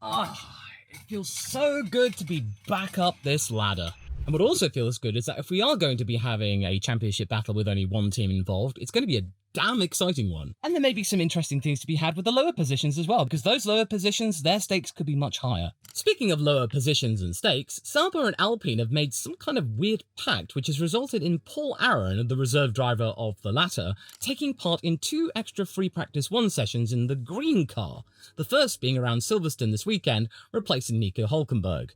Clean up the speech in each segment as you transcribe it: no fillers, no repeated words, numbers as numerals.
It feels so good to be back up this ladder. And what also feels good is that if we are going to be having a championship battle with only one team involved, it's going to be a damn exciting one. And there may be some interesting things to be had with the lower positions as well, because those lower positions, their stakes could be much higher. Speaking of lower positions and stakes, Sauber and Alpine have made some kind of weird pact which has resulted in Paul Aron, the reserve driver of the latter, taking part in 2 extra free practice 1 sessions in the green car, the first being around Silverstone this weekend, replacing Nico Hülkenberg.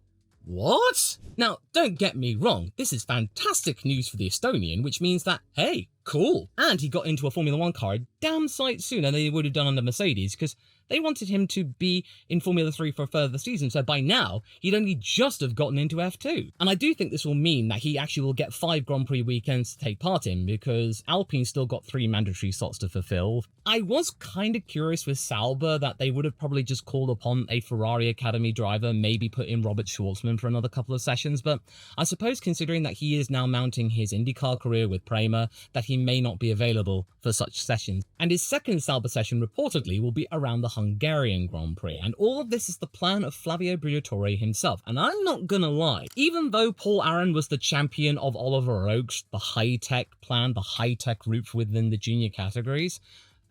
What? Now, don't get me wrong, this is fantastic news for the Estonian, which means that, hey, cool. And he got into a Formula 1 car a damn sight sooner than he would have done under Mercedes, because they wanted him to be in Formula 3 for a further season, so by now, he'd only just have gotten into F2. And I do think this will mean that he actually will get 5 Grand Prix weekends to take part in, because Alpine's still got 3 mandatory slots to fulfill. I was kind of curious with Sauber that they would have probably just called upon a Ferrari Academy driver, maybe put in Robert Schwartzman for another couple of sessions, but I suppose considering that he is now mounting his IndyCar career with Prema, that he may not be available for such sessions. And his second Sauber session reportedly will be around the Hungarian Grand Prix, and all of this is the plan of Flavio Briatore himself. And I'm not gonna lie, even though Paul Aron was the champion of Oliver Oak's, the high-tech plan, the high-tech route within the junior categories,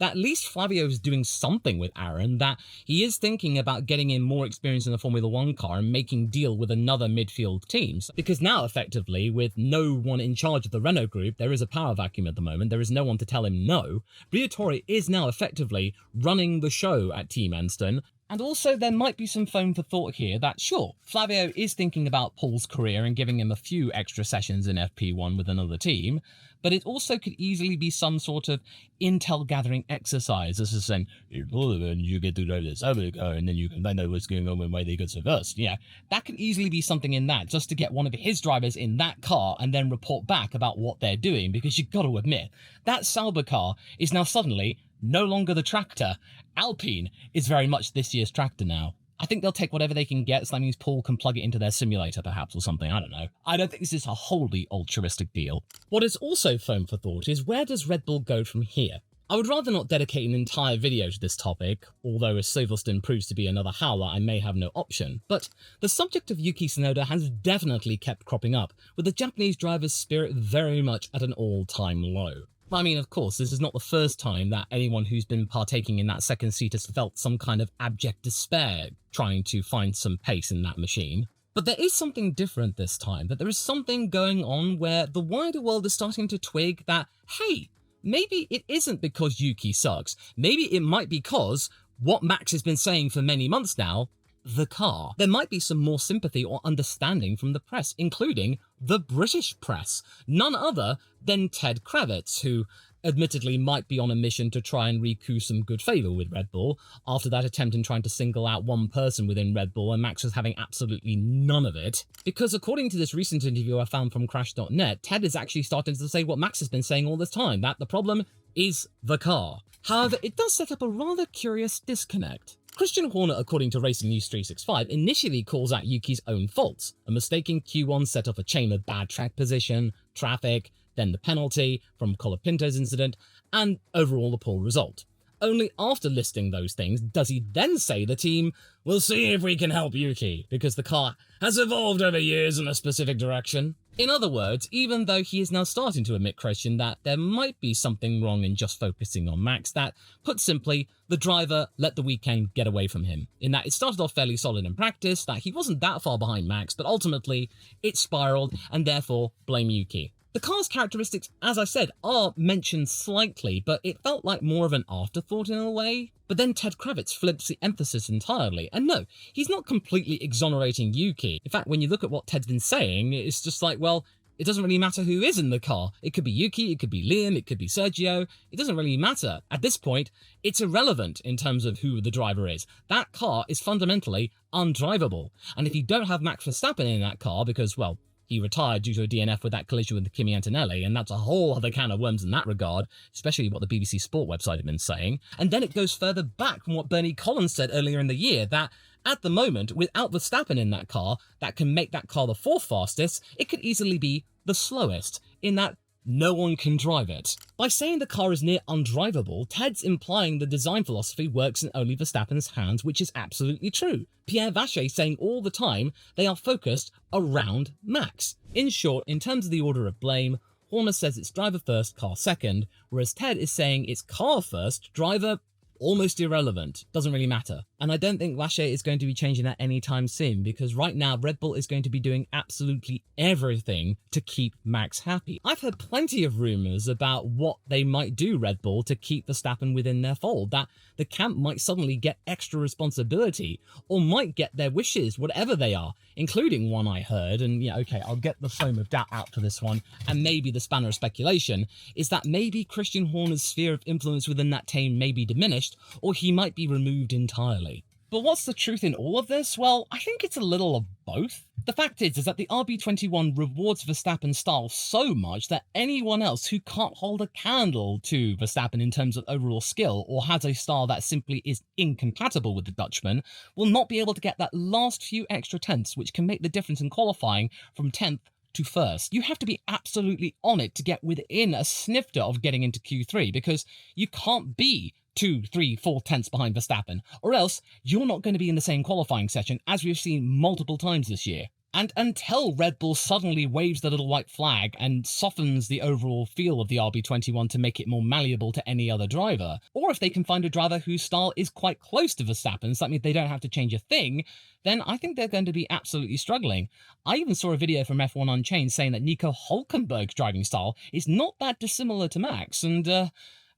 that at least Flavio is doing something with Aron, that he is thinking about getting in more experience in the Formula 1 car and making deal with another midfield teams. Because now, effectively, with no one in charge of the Renault group, there is a power vacuum at the moment, there is no one to tell him no. Briatore is now effectively running the show at Team Anston. And also, there might be some food for thought here that, sure, Flavio is thinking about Paul's career and giving him a few extra sessions in FP1 with another team, but it also could easily be some sort of intel-gathering exercise. This is saying, you get to know this and then you can find out what's going on when they go to first. Yeah, that could easily be something in that, just to get one of his drivers in that car and then report back about what they're doing, because you've got to admit, that Sauber car is now suddenly no longer the tractor. Alpine is very much this year's tractor now. I think they'll take whatever they can get, so that means Paul can plug it into their simulator perhaps or something, I don't know. I don't think this is a wholly altruistic deal. What is also food for thought is, where does Red Bull go from here? I would rather not dedicate an entire video to this topic, although if Silverstone proves to be another howler, I may have no option, but the subject of Yuki Tsunoda has definitely kept cropping up, with the Japanese driver's spirit very much at an all-time low. I mean, of course, this is not the first time that anyone who's been partaking in that second seat has felt some kind of abject despair trying to find some pace in that machine. But there is something different this time, that there is something going on where the wider world is starting to twig that, hey, maybe it isn't because Yuki sucks. Maybe it might be because what Max has been saying for many months now, the car. There might be some more sympathy or understanding from the press, including the British press. None other than Ted Kravitz, who admittedly might be on a mission to try and recoup some good favour with Red Bull after that attempt in trying to single out one person within Red Bull, and Max was having absolutely none of it. Because according to this recent interview I found from Crash.net, Ted is actually starting to say what Max has been saying all this time, that the problem is the car. However, it does set up a rather curious disconnect. Christian Horner, according to Racing News 365, initially calls out Yuki's own faults. A mistake in Q1 set off a chain of bad track position, traffic, then the penalty from Colapinto's incident, and overall the poor result. Only after listing those things does he then say the team will see if we can help Yuki, because the car has evolved over years in a specific direction. In other words, even though he is now starting to admit, Christian, that there might be something wrong in just focusing on Max, that, put simply, the driver let the weekend get away from him, in that it started off fairly solid in practice, that he wasn't that far behind Max, but ultimately it spiraled, and therefore blame Yuki. The car's characteristics, as I said, are mentioned slightly, but it felt like more of an afterthought in a way. But then Ted Kravitz flips the emphasis entirely, and no, he's not completely exonerating Yuki. In fact, when you look at what Ted's been saying, it's just like, well, it doesn't really matter who is in the car. It could be Yuki, it could be Liam, it could be Sergio. It doesn't really matter. At this point, it's irrelevant in terms of who the driver is. That car is fundamentally undrivable. And if you don't have Max Verstappen in that car because, well, he retired due to a DNF with that collision with Kimi Antonelli, and that's a whole other can of worms in that regard, especially what the BBC Sport website had been saying. And then it goes further back from what Bernie Collins said earlier in the year, that at the moment, without Verstappen in that car, that can make that car the fourth fastest, it could easily be the slowest, in that no one can drive it. By saying the car is near undrivable, Ted's implying the design philosophy works in only Verstappen's hands, which is absolutely true. Pierre Vacher saying all the time they are focused around Max. In short, in terms of the order of blame, Horner says it's driver first, car second, whereas Ted is saying it's car first, driver almost irrelevant, doesn't really matter. And I don't think Vacher is going to be changing that anytime soon, because right now Red Bull is going to be doing absolutely everything to keep Max happy. I've heard plenty of rumours about what they might do, Red Bull, to keep Verstappen within their fold, that the camp might suddenly get extra responsibility, or might get their wishes, whatever they are, including one I heard, and yeah, okay, I'll get the foam of doubt out for this one, and maybe the spanner of speculation, is that maybe Christian Horner's sphere of influence within that team may be diminished, or he might be removed entirely. But what's the truth in all of this? Well, I think it's a little of both. The fact is that the RB21 rewards Verstappen's style so much that anyone else who can't hold a candle to Verstappen in terms of overall skill, or has a style that simply is incompatible with the Dutchman, will not be able to get that last few extra tenths which can make the difference in qualifying from 10th to first. You have to be absolutely on it to get within a snifter of getting into Q3, because you can't be 2, 3, 4 tenths behind Verstappen, or else you're not going to be in the same qualifying session, as we've seen multiple times this year. And until Red Bull suddenly waves the little white flag and softens the overall feel of the RB21 to make it more malleable to any other driver, or if they can find a driver whose style is quite close to Verstappen's, that means they don't have to change a thing, then I think they're going to be absolutely struggling. I even saw a video from F1 Unchained saying that Nico Hülkenberg's driving style is not that dissimilar to Max, and I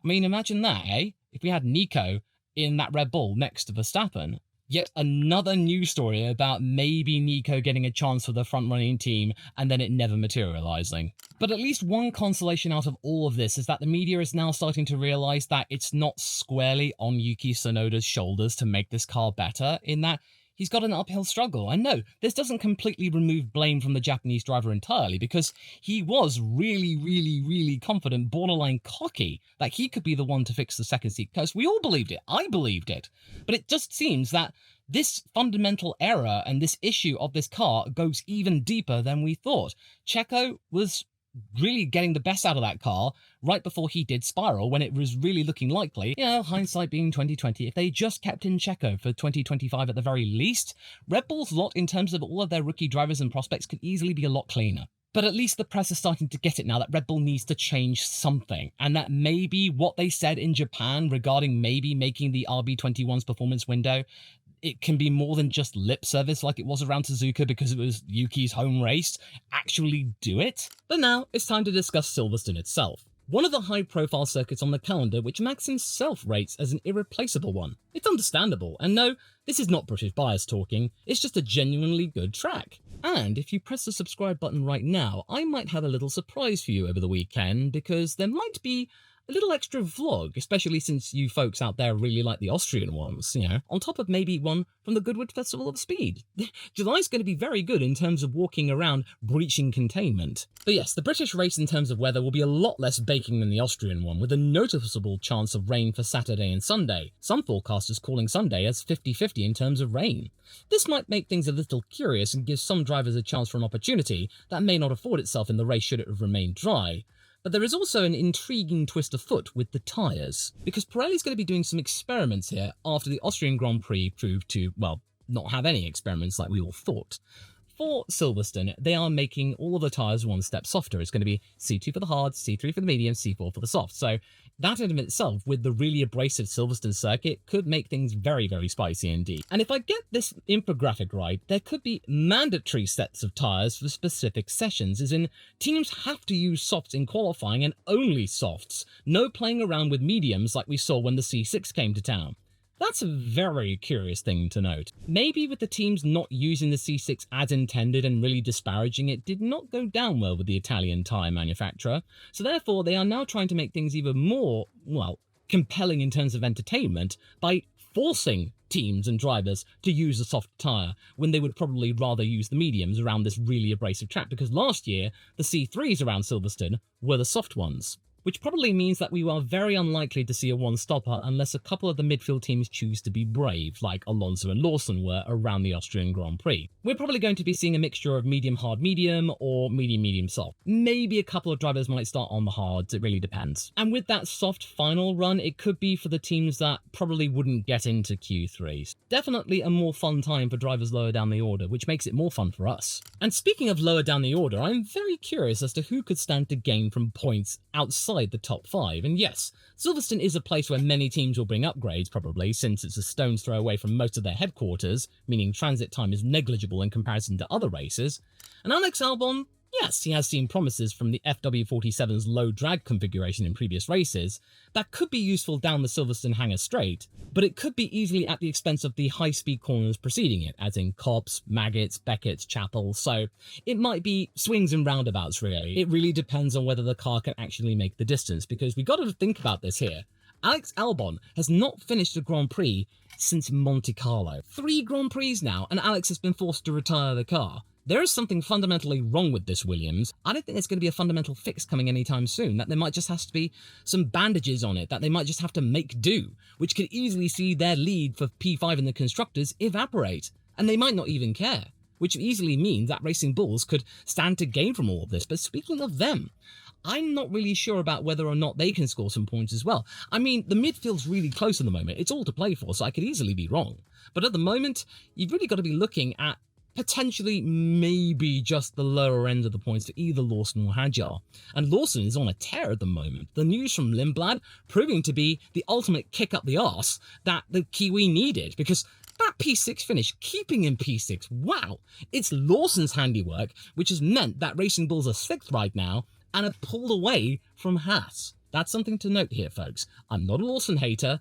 mean, imagine that, eh? If we had Nico in that Red Bull next to Verstappen. Yet another news story about maybe Nico getting a chance for the front-running team and then it never materialising. But at least one consolation out of all of this is that the media is now starting to realise that it's not squarely on Yuki Tsunoda's shoulders to make this car better, in that he's got an uphill struggle. And no, this doesn't completely remove blame from the Japanese driver entirely, because he was really confident, borderline cocky, that he could be the one to fix the second seat coast. We all believed it. I believed it. But it just seems that this fundamental error and this issue of this car goes even deeper than we thought. Checo was really getting the best out of that car right before he did spiral, when it was really looking likely, you know, hindsight being 2020, if they just kept in Checo for 2025 at the very least, Red Bull's lot in terms of all of their rookie drivers and prospects could easily be a lot cleaner. But at least the press is starting to get it now that Red Bull needs to change something, and that maybe what they said in Japan regarding maybe making the RB21's performance window, it can be more than just lip service like it was around Suzuka because it was Yuki's home race. Actually do it. But now it's time to discuss Silverstone itself. One of the high-profile circuits on the calendar which Max himself rates as an irreplaceable one. It's understandable, and no, this is not British bias talking, it's just a genuinely good track. And if you press the subscribe button right now, I might have a little surprise for you over the weekend, because there might be a little extra vlog, especially since you folks out there really like the Austrian ones, you know, on top of maybe one from the Goodwood Festival of Speed. July's going to be very good in terms of walking around breaching containment. But yes, the British race in terms of weather will be a lot less baking than the Austrian one, with a noticeable chance of rain for Saturday and Sunday. Some forecasters calling Sunday as 50-50 in terms of rain. This might make things a little curious and give some drivers a chance for an opportunity that may not afford itself in the race should it have remained dry. But there is also an intriguing twist afoot with the tyres, because Pirelli's going to be doing some experiments here after the Austrian Grand Prix proved to, well, not have any experiments like we all thought. For Silverstone, they are making all of the tyres one step softer. It's going to be C2 for the hard, C3 for the medium, C4 for the soft. So that in itself, with the really abrasive Silverstone circuit, could make things very spicy indeed. And if I get this infographic right, there could be mandatory sets of tyres for specific sessions, as in teams have to use softs in qualifying and only softs. No playing around with mediums like we saw when the C6 came to town. That's a very curious thing to note. Maybe with the teams not using the C6 as intended and really disparaging it did not go down well with the Italian tyre manufacturer, so therefore they are now trying to make things even more, well, compelling in terms of entertainment by forcing teams and drivers to use a soft tyre when they would probably rather use the mediums around this really abrasive track, because last year the C3s around Silverstone were the soft ones. which probably means that we are very unlikely to see a one-stopper unless a couple of the midfield teams choose to be brave, like Alonso and Lawson were around the Austrian Grand Prix. We're probably going to be seeing a mixture of medium-hard-medium or medium-medium-soft. Maybe a couple of drivers might start on the hards, it really depends. And with that soft final run, it could be for the teams that probably wouldn't get into Q3s. Definitely a more fun time for drivers lower down the order, which makes it more fun for us. And speaking of lower down the order, I'm very curious as to who could stand to gain from points outside the top 5. And yes, Silverstone is a place where many teams will bring upgrades probably, since it's a stone's throw away from most of their headquarters, meaning transit time is negligible in comparison to other races. And Alex Albon, yes, he has seen promises from the FW47's low drag configuration in previous races that could be useful down the Silverstone hangar straight, but it could be easily at the expense of the high-speed corners preceding it, as in Copse, Maggots, Beckett's, Chapel, so it might be swings and roundabouts really. It really depends on whether the car can actually make the distance, because we got to think about this here. Alex Albon has not finished a Grand Prix since Monte Carlo. 3 Grand Prix now, and Alex has been forced to retire the car. There is something fundamentally wrong with this Williams. I don't think there's going to be a fundamental fix coming anytime soon, that there might just have to be some bandages on it, that they might just have to make do, which could easily see their lead for P5 in the Constructors evaporate. And they might not even care, which easily means that Racing Bulls could stand to gain from all of this. But speaking of them, I'm not really sure about whether or not they can score some points as well. I mean, the midfield's really close at the moment. It's all to play for, so I could easily be wrong. But at the moment, you've really got to be looking at potentially maybe just the lower end of the points for either Lawson or Hadjar. And Lawson is on a tear at the moment. The news from Lindblad proving to be the ultimate kick up the arse that the Kiwi needed, because that P6 finish, keeping in P6, wow, it's Lawson's handiwork, which has meant that Racing Bulls are 6th right now and have pulled away from Haas. That's something to note here, folks. I'm not a Lawson hater,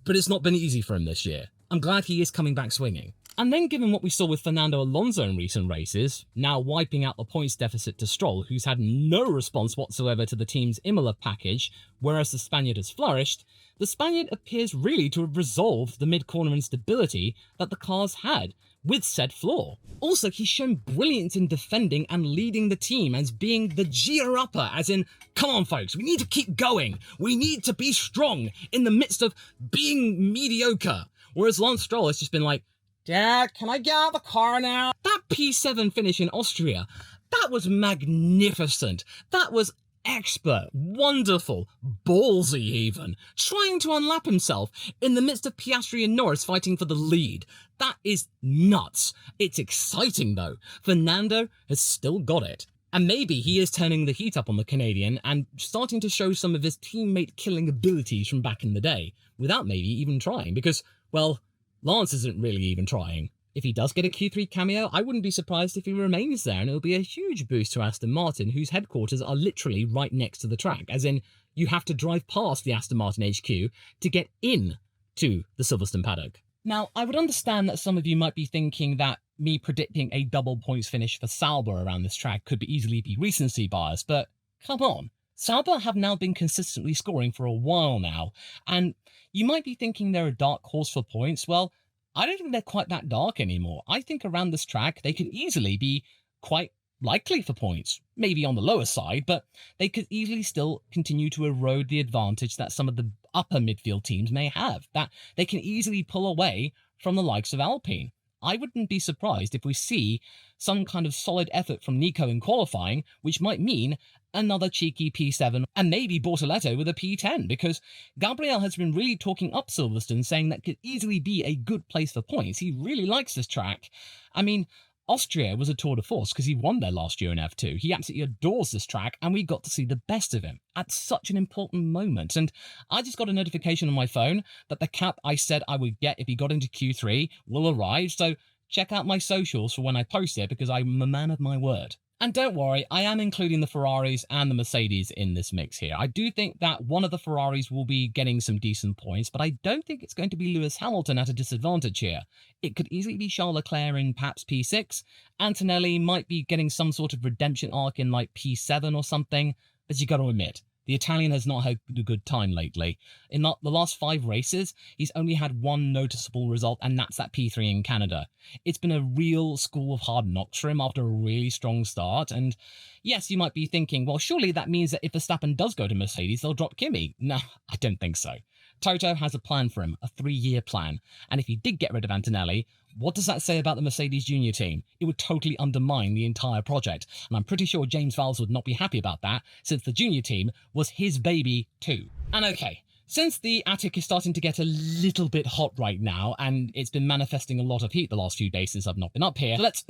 but it's not been easy for him this year. I'm glad he is coming back swinging. And then given what we saw with Fernando Alonso in recent races, now wiping out the points deficit to Stroll, who's had no response whatsoever to the team's Imola package, whereas the Spaniard has flourished, the Spaniard appears really to have resolved the mid-corner instability that the cars had, with said flaw. Also, he's shown brilliance in defending and leading the team as being the gear-upper, as in, come on folks, we need to keep going, we need to be strong in the midst of being mediocre. Whereas Lance Stroll has just been like, Dad, can I get out of the car now? That P7 finish in Austria, that was magnificent. That was expert, wonderful, ballsy even, trying to unlap himself in the midst of Piastri and Norris fighting for the lead. That is nuts. It's exciting though. Fernando has still got it. And maybe he is turning the heat up on the Canadian and starting to show some of his teammate killing abilities from back in the day, without maybe even trying, because, well, Lance isn't really even trying. If he does get a Q3 cameo, I wouldn't be surprised if he remains there, and it'll be a huge boost to Aston Martin, whose headquarters are literally right next to the track, as in, you have to drive past the Aston Martin HQ to get in to the Silverstone paddock. Now, I would understand that some of you might be thinking that me predicting a double points finish for Sauber around this track could easily be recency bias, but come on. Sauber have now been consistently scoring for a while now, and you might be thinking they're a dark horse for points. Well, I don't think they're quite that dark anymore. I think around this track, they could easily be quite likely for points. Maybe on the lower side, but they could easily still continue to erode the advantage that some of the upper midfield teams may have, that they can easily pull away from the likes of Alpine. I wouldn't be surprised if we see some kind of solid effort from Nico in qualifying, which might mean another cheeky P7 and maybe Bortoletto with a P10, because Gabriel has been really talking up Silverstone, saying that could easily be a good place for points. He really likes this track. I mean, Austria was a tour de force because he won there last year in F2. He absolutely adores this track, and we got to see the best of him at such an important moment. And I just got a notification on my phone that the cap I said I would get if he got into Q3 will arrive, so check out my socials for when I post it, because I'm a man of my word. And don't worry, I am including the Ferraris and the Mercedes in this mix here. I do think that one of the Ferraris will be getting some decent points, but I don't think it's going to be Lewis Hamilton at a disadvantage here. It could easily be Charles Leclerc in perhaps P6. Antonelli might be getting some sort of redemption arc in like P7 or something, but you got to admit, The Italian has not had a good time lately. In the last 5 races, he's only had one noticeable result, and that's that P3 in Canada. It's been a real school of hard knocks for him after a really strong start, and yes, you might be thinking, well, surely that means that if Verstappen does go to Mercedes, they'll drop Kimi. No, I don't think so. Toto has a plan for him, a 3-year plan, and if he did get rid of Antonelli, what does that say about the Mercedes junior team? It would totally undermine the entire project, and I'm pretty sure James Vowles would not be happy about that, since the junior team was his baby too. And okay, since the attic is starting to get a little bit hot right now, and it's been manifesting a lot of heat the last few days since I've not been up here, let's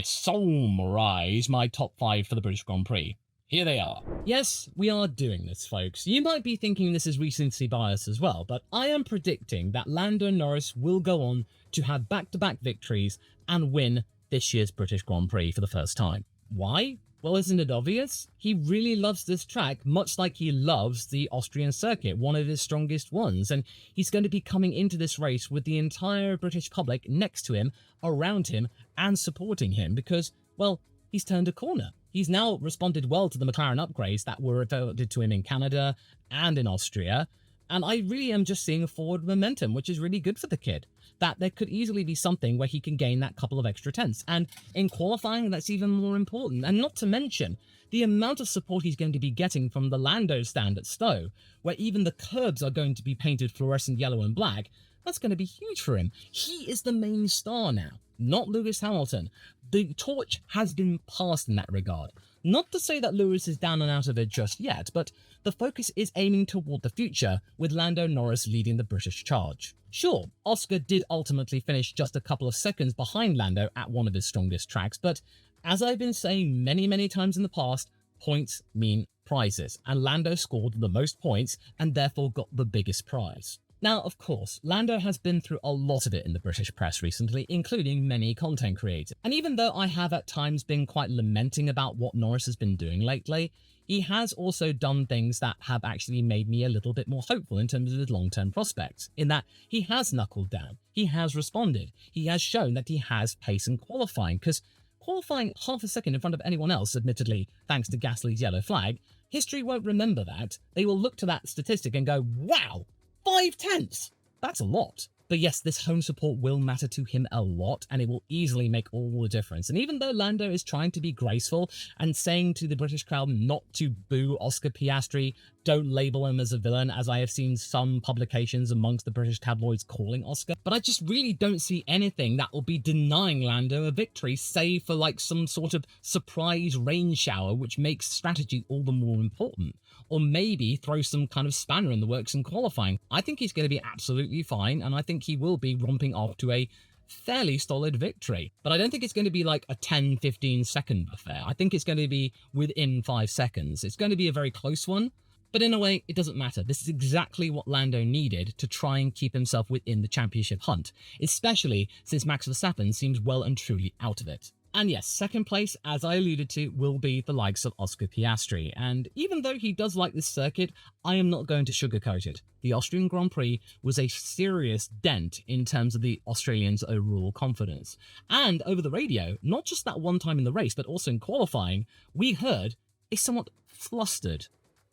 summarize my top 5 for the British Grand Prix. Here they are. Yes, we are doing this, folks. You might be thinking this is recency bias as well, but I am predicting that Lando Norris will go on to have back-to-back victories and win this year's British Grand Prix for the first time. Why? Well, isn't it obvious? He really loves this track, much like he loves the Austrian circuit, one of his strongest ones, and he's going to be coming into this race with the entire British public next to him, around him, and supporting him because, well, he's turned a corner. He's now responded well to the McLaren upgrades that were afforded to him in Canada and in Austria, and I really am just seeing a forward momentum, which is really good for the kid. That there could easily be something where he can gain that couple of extra tenths, and in qualifying, that's even more important. And not to mention the amount of support he's going to be getting from the Lando stand at Stowe, where even the curbs are going to be painted fluorescent yellow and black. That's going to be huge for him. He is the main star now, not Lewis Hamilton. The torch has been passed in that regard. Not to say that Lewis is down and out of it just yet, but the focus is aiming toward the future, with Lando Norris leading the British charge. Sure, Oscar did ultimately finish just a couple of seconds behind Lando at one of his strongest tracks, but as I've been saying many times in the past, points mean prizes, and Lando scored the most points and therefore got the biggest prize. Now, of course, Lando has been through a lot of it in the British press recently, including many content creators. And even though I have at times been quite lamenting about what Norris has been doing lately, he has also done things that have actually made me a little bit more hopeful in terms of his long-term prospects, in that he has knuckled down, he has responded, he has shown that he has pace in qualifying, because qualifying half a second in front of anyone else, admittedly thanks to Gasly's yellow flag, history won't remember that. They will look to that statistic and go, wow! 5 tenths! That's a lot. But yes, this home support will matter to him a lot, and it will easily make all the difference. And even though Lando is trying to be graceful and saying to the British crowd not to boo Oscar Piastri, don't label him as a villain, as I have seen some publications amongst the British tabloids calling Oscar, but I just really don't see anything that will be denying Lando a victory, save for like some sort of surprise rain shower, which makes strategy all the more important. Or maybe throw some kind of spanner in the works in qualifying. I think he's going to be absolutely fine, and I think he will be romping off to a fairly solid victory. But I don't think it's going to be like a 10-15 second affair. I think it's going to be within 5 seconds. It's going to be a very close one, but in a way, it doesn't matter. This is exactly what Lando needed to try and keep himself within the championship hunt, especially since Max Verstappen seems well and truly out of it. And yes, second place, as I alluded to, will be the likes of Oscar Piastri, and even though he does like this circuit, I am not going to sugarcoat it. The Austrian Grand Prix was a serious dent in terms of the Australians' overall confidence. And over the radio, not just that one time in the race, but also in qualifying, we heard a somewhat flustered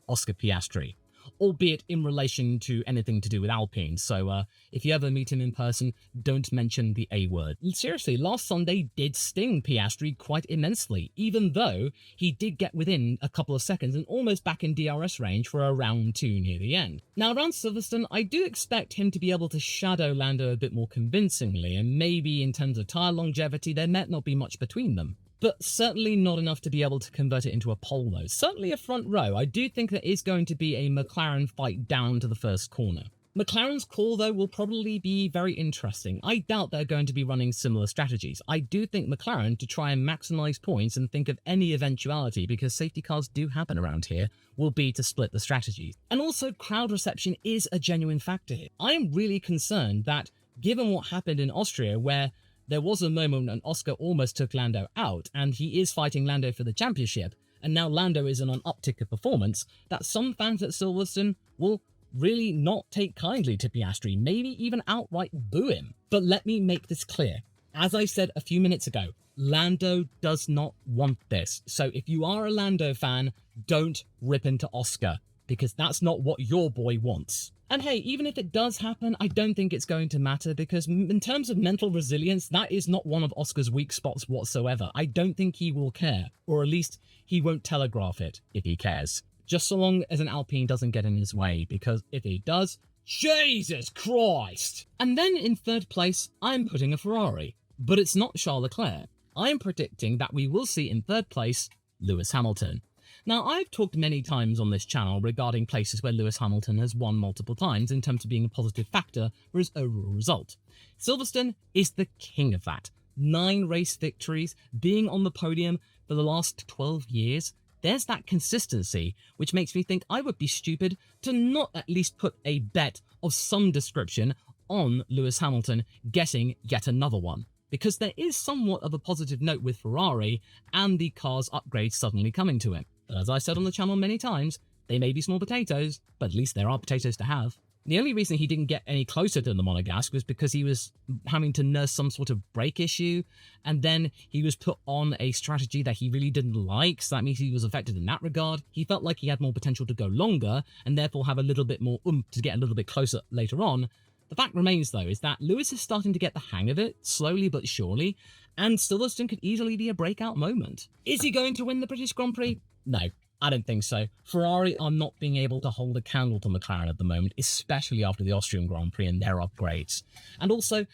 Oscar Piastri, albeit in relation to anything to do with Alpine, so if you ever meet him in person, don't mention the A word. Seriously, last Sunday did sting Piastri quite immensely, even though he did get within a couple of seconds and almost back in DRS range for a round 2 near the end. Now around Silverstone, I do expect him to be able to shadow Lando a bit more convincingly, and maybe in terms of tyre longevity, there might not be much between them. But certainly not enough to be able to convert it into a pole though. Certainly a front row. I do think there is going to be a McLaren fight down to the first corner. McLaren's call though will probably be very interesting. I doubt they're going to be running similar strategies. I do think McLaren, to try and maximise points and think of any eventuality, because safety cars do happen around here, will be to split the strategies. And also crowd reception is a genuine factor here. I am really concerned that given what happened in Austria, where there was a moment when Oscar almost took Lando out, and he is fighting Lando for the championship, and now Lando is on an uptick of performance, that some fans at Silverstone will really not take kindly to Piastri, maybe even outright boo him. But let me make this clear. As I said a few minutes ago, Lando does not want this. So if you are a Lando fan, don't rip into Oscar, because that's not what your boy wants. And hey, even if it does happen, I don't think it's going to matter, because in terms of mental resilience, that is not one of Oscar's weak spots whatsoever. I don't think he will care, or at least he won't telegraph it if he cares. Just so long as an Alpine doesn't get in his way, because if he does, Jesus Christ! And then in third place, I'm putting a Ferrari. But it's not Charles Leclerc. I'm predicting that we will see in third place, Lewis Hamilton. Now, I've talked many times on this channel regarding places where Lewis Hamilton has won multiple times in terms of being a positive factor for his overall result. Silverstone is the king of that. 9 race victories, being on the podium for the last 12 years. There's that consistency, which makes me think I would be stupid to not at least put a bet of some description on Lewis Hamilton getting yet another one. Because there is somewhat of a positive note with Ferrari and the car's upgrades suddenly coming to him. But as I said on the channel many times, they may be small potatoes, but at least there are potatoes to have. The only reason he didn't get any closer to the Monegasque was because he was having to nurse some sort of brake issue, and then he was put on a strategy that he really didn't like, so that means he was affected in that regard. He felt like he had more potential to go longer, and therefore have a little bit more oomph to get a little bit closer later on. The fact remains, though, is that Lewis is starting to get the hang of it, slowly but surely, and Silverstone could easily be a breakout moment. Is he going to win the British Grand Prix? No, I don't think so. Ferrari are not being able to hold a candle to McLaren at the moment, especially after the Austrian Grand Prix and their upgrades. And also,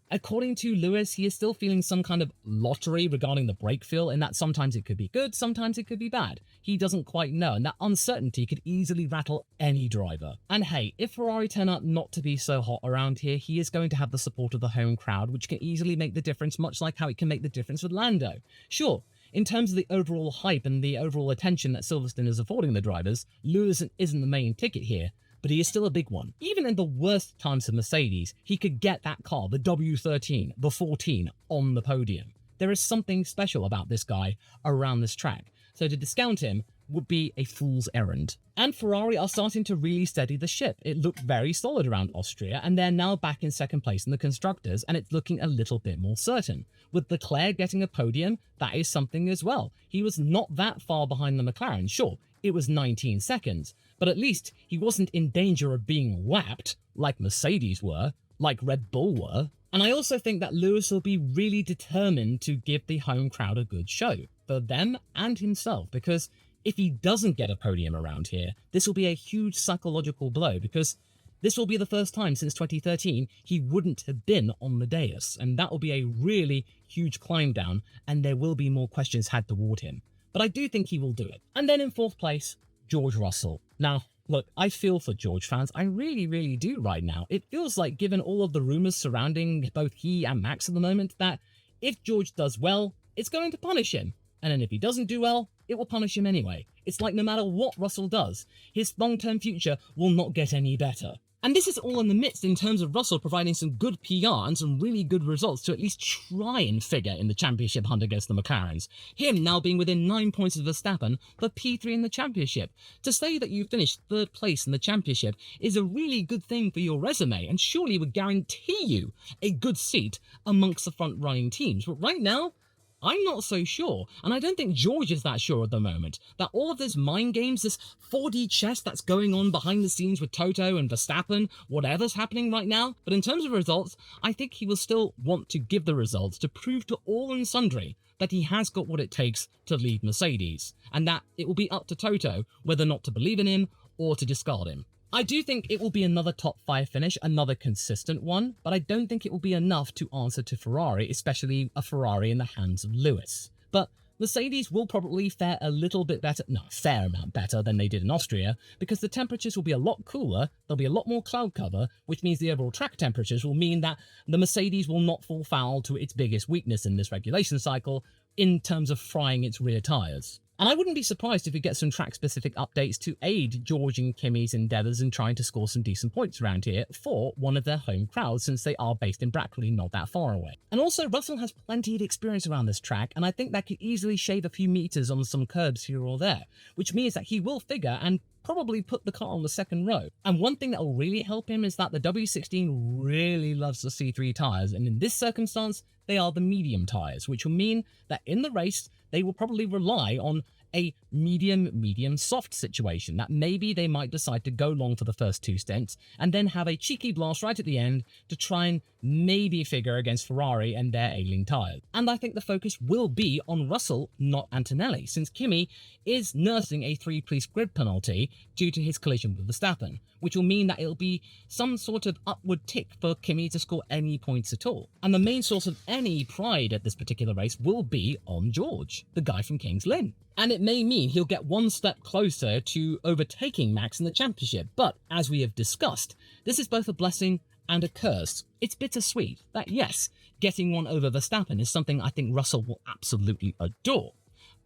according to Lewis, he is still feeling some kind of lottery regarding the brake feel, in that sometimes it could be good, sometimes it could be bad. He doesn't quite know, and that uncertainty could easily rattle any driver. And hey, if Ferrari turn out not to be so hot around here, he is going to have the support of the home crowd, which can easily make the difference, much like how it can make the difference with Lando. Sure, in terms of the overall hype and the overall attention that Silverstone is affording the drivers, Lewis isn't the main ticket here, but he is still a big one. Even in the worst times of Mercedes, he could get that car, the W13, the 14, on the podium. There is something special about this guy around this track, so to discount him would be a fool's errand. And Ferrari are starting to really steady the ship. It looked very solid around Austria, and they're now back in second place in the Constructors, and it's looking a little bit more certain. With Leclerc getting a podium, that is something as well. He was not that far behind the McLaren, sure, it was 19 seconds, but at least he wasn't in danger of being lapped, like Mercedes were, like Red Bull were. And I also think that Lewis will be really determined to give the home crowd a good show, for them and himself, because if he doesn't get a podium around here, this will be a huge psychological blow, because this will be the first time since 2013 he wouldn't have been on the dais, and that will be a really huge climb down, and there will be more questions had toward him. But I do think he will do it. And then in fourth place, George Russell. Now, look, I feel for George fans. I really, really do right now. It feels like, given all of the rumours surrounding both he and Max at the moment, that if George does well, it's going to punish him. And then if he doesn't do well, it will punish him anyway. It's like no matter what Russell does, his long-term future will not get any better. And this is all in the midst in terms of Russell providing some good PR and some really good results to at least try and figure in the championship hunt against the McLarens. Him now being within 9 points of Verstappen for P3 in the championship. To say that you finished third place in the championship is a really good thing for your resume, and surely would guarantee you a good seat amongst the front-running teams. But right now, I'm not so sure, and I don't think George is that sure at the moment, that all of this mind games, this 4D chess that's going on behind the scenes with Toto and Verstappen, whatever's happening right now, but in terms of results, I think he will still want to give the results to prove to all and sundry that he has got what it takes to lead Mercedes, and that it will be up to Toto whether or not to believe in him or to discard him. I do think it will be another top 5 finish, another consistent one, but I don't think it will be enough to answer to Ferrari, especially a Ferrari in the hands of Lewis. But Mercedes will probably fare a little bit better, no, a fair amount better than they did in Austria, because the temperatures will be a lot cooler, there'll be a lot more cloud cover, which means the overall track temperatures will mean that the Mercedes will not fall foul to its biggest weakness in this regulation cycle, in terms of frying its rear tyres. And I wouldn't be surprised if we get some track-specific updates to aid George and Kimi's endeavours in trying to score some decent points around here for one of their home crowds, since they are based in Brackley, not that far away. And also, Russell has plenty of experience around this track, and I think that could easily shave a few metres on some curbs here or there, which means that he will figure and probably put the car on the second row. And one thing that will really help him is that the W16 really loves the C3 tyres, and in this circumstance, they are the medium tyres, which will mean that in the race, they will probably rely on a medium soft situation, that maybe they might decide to go long for the first 2 stints and then have a cheeky blast right at the end to try and maybe figure against Ferrari and their ailing tyres. And I think the focus will be on Russell, not Antonelli, since Kimi is nursing a 3-piece grid penalty due to his collision with Verstappen, which will mean that it'll be some sort of upward tick for Kimi to score any points at all. And the main source of any pride at this particular race will be on George, the guy from King's Lynn. And it may mean he'll get one step closer to overtaking Max in the championship. But as we have discussed, this is both a blessing and a curse. It's bittersweet that, yes, getting one over Verstappen is something I think Russell will absolutely adore.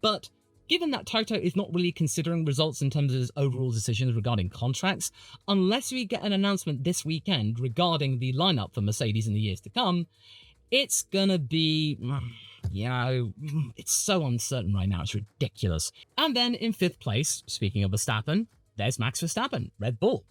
But given that Toto is not really considering results in terms of his overall decisions regarding contracts, unless we get an announcement this weekend regarding the lineup for Mercedes in the years to come, it's gonna be, it's so uncertain right now, it's ridiculous. And then in 5th place, speaking of Verstappen, there's Max Verstappen, Red Bull.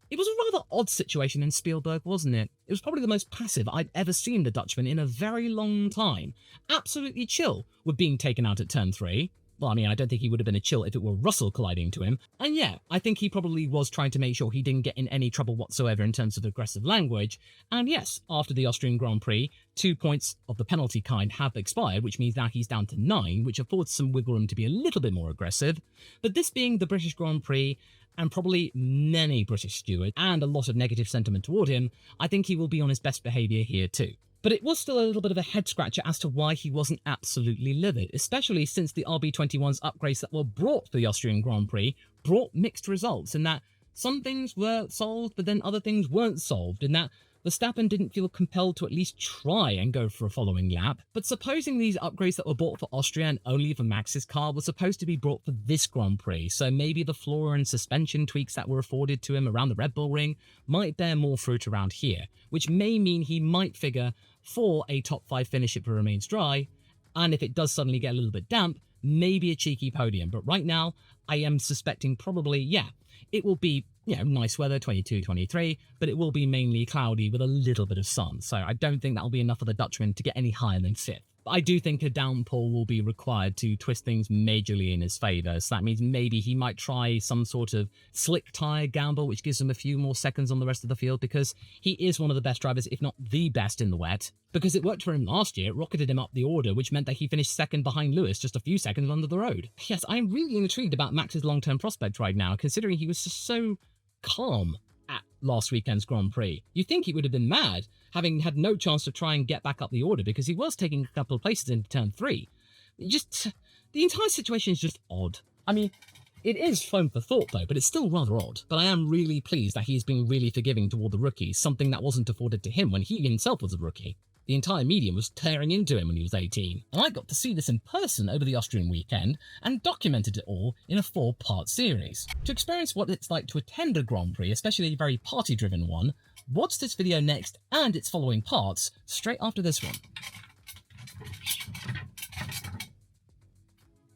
It was a rather odd situation in Spielberg, wasn't it? It was probably the most passive I'd ever seen the Dutchman in a very long time. Absolutely chill with being taken out at turn 3. Well, I mean, I don't think he would have been a chill if it were Russell colliding to him. And yeah, I think he probably was trying to make sure he didn't get in any trouble whatsoever in terms of aggressive language. And yes, after the Austrian Grand Prix, 2 points of the penalty kind have expired, which means now he's down to 9, which affords some wiggle room to be a little bit more aggressive. But this being the British Grand Prix, and probably many British stewards, and a lot of negative sentiment toward him, I think he will be on his best behaviour here too. But it was still a little bit of a head-scratcher as to why he wasn't absolutely livid, especially since the RB21's upgrades that were brought for the Austrian Grand Prix brought mixed results, in that some things were solved, but then other things weren't solved, in that Verstappen didn't feel compelled to at least try and go for a following lap. But supposing these upgrades that were bought for Austria and only for Max's car were supposed to be brought for this Grand Prix, so maybe the floor and suspension tweaks that were afforded to him around the Red Bull Ring might bear more fruit around here, which may mean he might figure for a top 5 finish if it remains dry, and if it does suddenly get a little bit damp, maybe a cheeky podium. But right now, I am suspecting probably, it will be, nice weather, 22, 23, but it will be mainly cloudy with a little bit of sun. So I don't think that'll be enough for the Dutchman to get any higher than 5th. But I do think a downpour will be required to twist things majorly in his favour. So that means maybe he might try some sort of slick tyre gamble, which gives him a few more seconds on the rest of the field, because he is one of the best drivers, if not the best in the wet. Because it worked for him last year, it rocketed him up the order, which meant that he finished 2nd behind Lewis, just a few seconds under the road. Yes, I'm really intrigued about Max's long-term prospect right now, considering he was just so calm at last weekend's Grand Prix. You'd think he would have been mad, having had no chance to try and get back up the order, because he was taking a couple of places into turn 3. The entire situation is just odd. I mean, it is food for thought though, but it's still rather odd. But I am really pleased that he's been really forgiving toward the rookies, something that wasn't afforded to him when he himself was a rookie. The entire medium was tearing into him when he was 18. And I got to see this in person over the Austrian weekend and documented it all in a 4-part series. To experience what it's like to attend a Grand Prix, especially a very party-driven one, watch this video next and its following parts straight after this one.